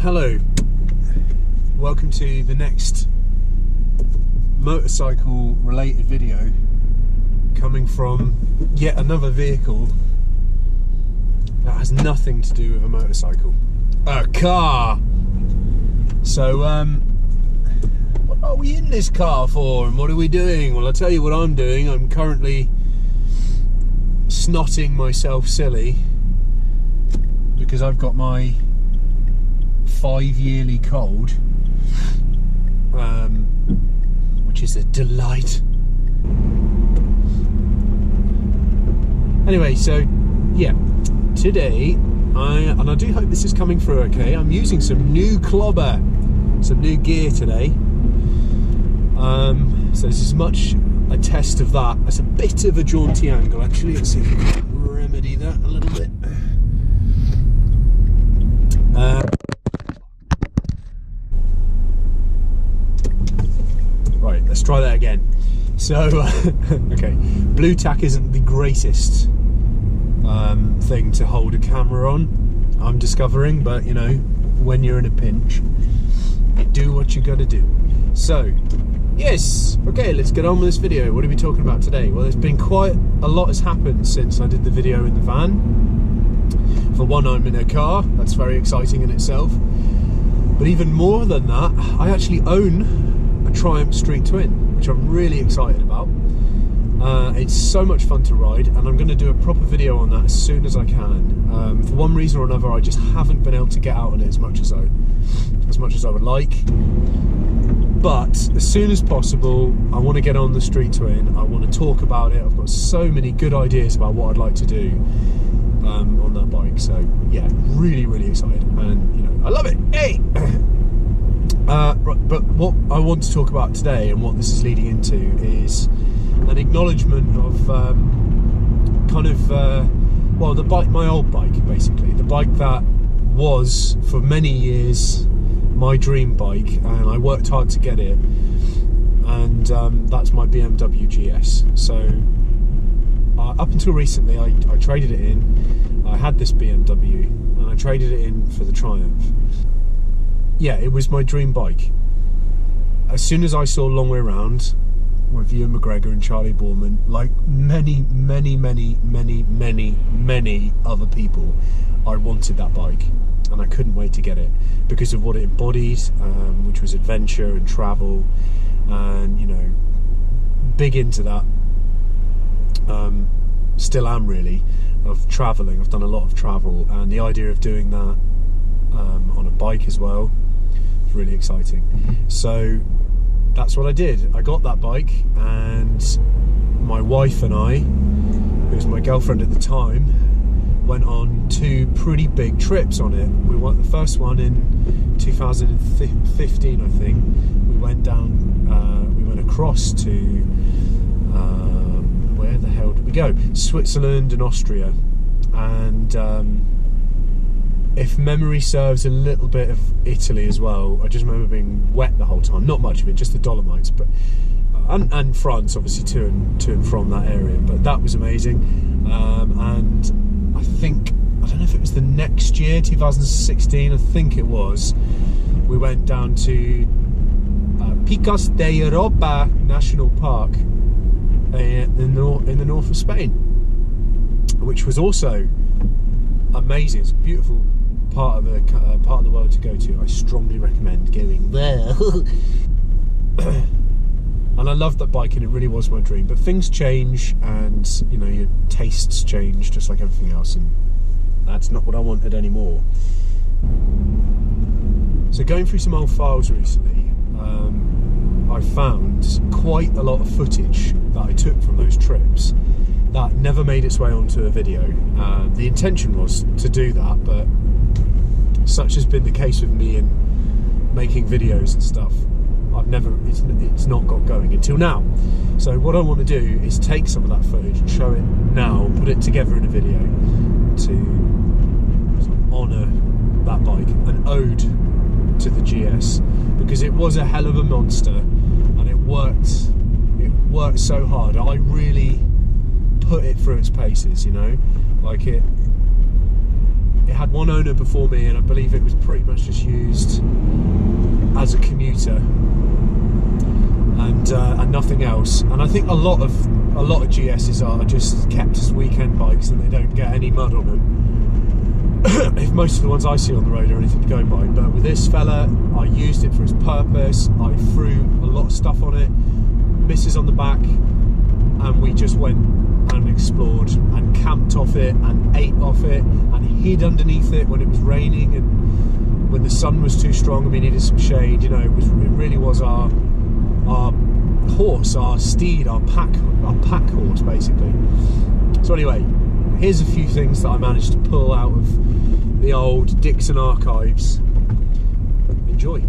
Hello, welcome to the next motorcycle related video coming from yet another vehicle that has nothing to do with a motorcycle, a car. So what are we in this car for and what are we doing? Well, I'll tell you what I'm doing. I'm currently snotting myself silly because I've got my 5-yearly cold, which is a delight. Anyway, so yeah, today I do hope this is coming through okay. I'm using some new clobber, some new gear today. So this is much a test of that. It's a bit of a jaunty angle actually. Let's see if we can remedy that a little bit. Right, let's try that again. So, okay, blue tack isn't the greatest thing to hold a camera on, I'm discovering, but you know, when you're in a pinch, you do what you gotta do. So, yes, okay, let's get on with this video. What are we talking about today? Well, there's been quite a lot has happened since I did the video in the van. For one, I'm in a car, that's very exciting in itself. But even more than that, I actually own a Triumph Street Twin, which I'm really excited about. It's so much fun to ride, and I'm going to do a proper video on that as soon as I can. For one reason or another, I just haven't been able to get out on it as much as I would like. But as soon as possible, I want to get on the Street Twin. I want to talk about it. I've got so many good ideas about what I'd like to do on that bike. So yeah, really excited, and you know, I love it. Hey. Right, but what I want to talk about today and what this is leading into is an acknowledgement of well, the bike, my old bike, basically the bike that was for many years my dream bike, and I worked hard to get it, and that's my BMW GS. So up until recently I traded it in. I had this BMW and I traded it in for the Triumph. Yeah, it was my dream bike. As soon as I saw Long Way Round with Ewan McGregor and Charlie Boorman, like many other people, I wanted that bike and I couldn't wait to get it because of what it embodied, which was adventure and travel, and you know, big into that. Still am really, of travelling. I've done a lot of travel, and the idea of doing that on a bike as well, really exciting. So that's what I did. I got that bike, and my wife and I, who was my girlfriend at the time, went on 2 pretty big trips on it. We went the first one in 2015, I think. We went down, we went across to where the hell did we go? Switzerland and Austria, and if memory serves, a little bit of Italy as well. I just remember being wet the whole time. Not much of it, just the Dolomites, but and France, obviously, to and from that area. But that was amazing. And I don't know if it was the next year, 2016. I think it was. We went down to Picos de Europa National Park in the north of Spain, which was also amazing. It's a beautiful part of the world to go to. I strongly recommend going there. And I loved that bike, and it really was my dream. But things change, and you know, your tastes change just like everything else, and that's not what I wanted anymore. So going through some old files recently, I found quite a lot of footage that I took from those trips that never made its way onto a video. The intention was to do that, but such has been the case with me in making videos and stuff, it's not got going until now. So what I want to do is take some of that footage and show it now, put it together in a video to sort of honour that bike, an ode to the GS, because it was a hell of a monster, and it worked so hard. I really put it through its paces, you know, like it it had one owner before me, and I believe it was pretty much just used as a commuter and nothing else. And I think a lot of GSs are just kept as weekend bikes, and they don't get any mud on them. If most of the ones I see on the road are anything to go by, but with this fella, I used it for its purpose. I threw a lot of stuff on it, misses on the back, and we just went and explored and camped off it and ate off it and hid underneath it when it was raining and when the sun was too strong and we needed some shade. You know, it really was our horse, our steed, our pack horse, basically. So anyway, here's a few things that I managed to pull out of the old Dixon archives. Enjoy.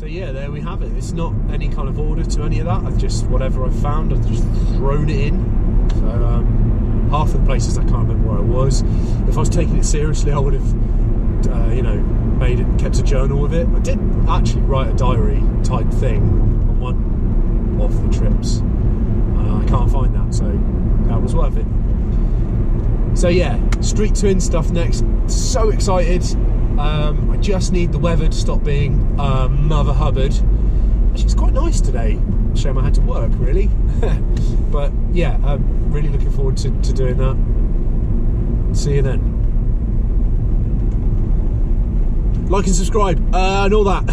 So yeah, there we have it. It's not any kind of order to any of that. I've just, whatever I found, I've just thrown it in. So half of the places I can't remember where I was. If I was taking it seriously, I would have, you know, kept a journal with it. I did actually write a diary type thing on one of the trips. I can't find that, so that was worth it. So yeah, Street Twin stuff next. So excited. I just need the weather to stop being Mother Hubbard. Actually, it's quite nice today. Shame I had to work, really. But yeah, I'm really looking forward to doing that. See you then. Like and subscribe and all that.